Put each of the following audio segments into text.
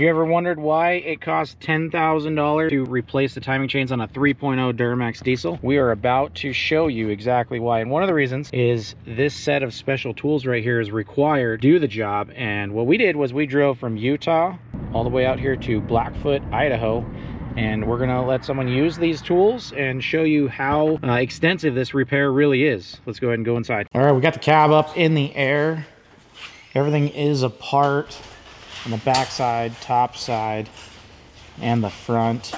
You ever wondered why it costs $10,000 to replace the timing chains on a 3.0 Duramax Diesel? We are about to show you exactly why. And one of the reasons is this set of special tools right here is required to do the job. And what we did was we drove from Utah all the way out here to Blackfoot, Idaho. And we're gonna let someone use these tools and show you how extensive this repair really is. Let's go ahead and go inside. All right, we got the cab up in the air. Everything is apart on the back side, top side, and the front.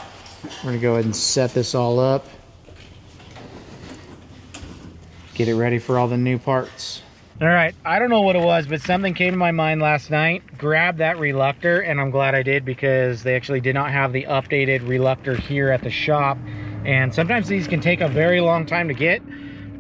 We're gonna go ahead and set this all up. Get it ready for all the new parts. All right, I don't know what it was, but something came to my mind last night. Grabbed that reluctor, and I'm glad I did because they actually did not have the updated reluctor here at the shop. And sometimes these can take a very long time to get,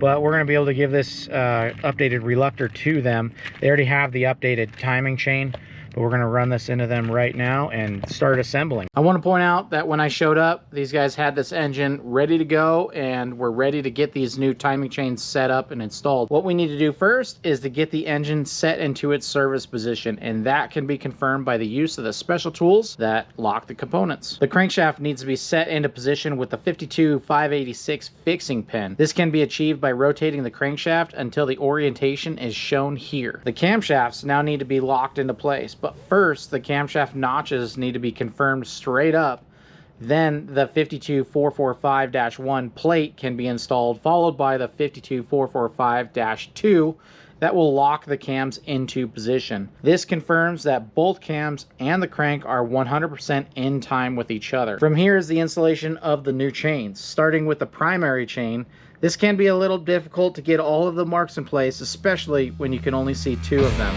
but we're gonna be able to give this updated reluctor to them. They already have the updated timing chain, but we're gonna run this into them right now and start assembling. I wanna point out that when I showed up, these guys had this engine ready to go and we're ready to get these new timing chains set up and installed. What we need to do first is to get the engine set into its service position, and that can be confirmed by the use of the special tools that lock the components. The crankshaft needs to be set into position with the 52-586 fixing pin. This can be achieved by rotating the crankshaft until the orientation is shown here. The camshafts now need to be locked into place. But first, the camshaft notches need to be confirmed straight up. Then the 52445-1 plate can be installed, followed by the 52445-2 that will lock the cams into position. This confirms that both cams and the crank are 100% in time with each other. From here is the installation of the new chains. Starting with the primary chain, this can be a little difficult to get all of the marks in place, especially when you can only see two of them.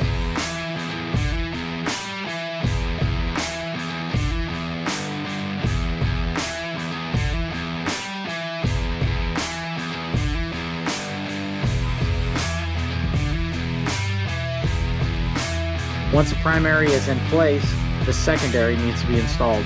Once the primary is in place, the secondary needs to be installed.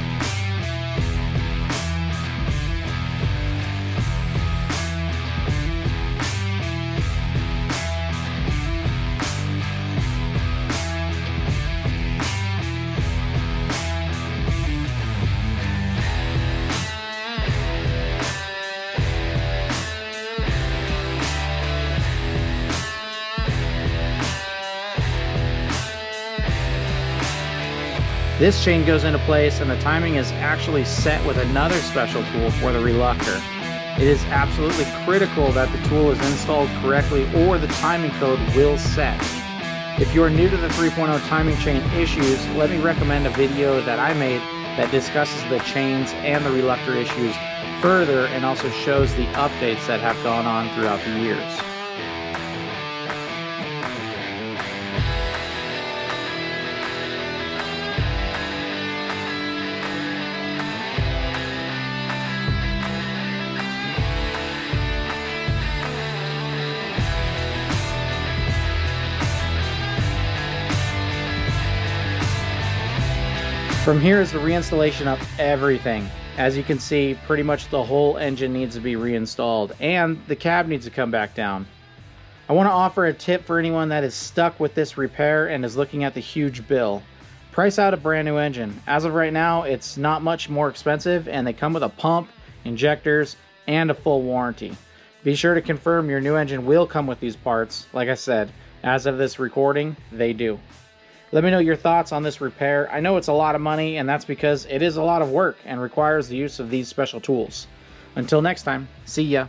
This chain goes into place and the timing is actually set with another special tool for the reluctor. It is absolutely critical that the tool is installed correctly or the timing code will set. If you are new to the 3.0 timing chain issues, let me recommend a video that I made that discusses the chains and the reluctor issues further and also shows the updates that have gone on throughout the years. From here is the reinstallation of everything. As you can see, pretty much the whole engine needs to be reinstalled and the cab needs to come back down. I want to offer a tip for anyone that is stuck with this repair and is looking at the huge bill. Price out a brand new engine. As of right now, it's not much more expensive and they come with a pump, injectors, and a full warranty. Be sure to confirm your new engine will come with these parts. Like I said, as of this recording, they do. Let me know your thoughts on this repair. I know it's a lot of money, and that's because it is a lot of work and requires the use of these special tools. Until next time, see ya.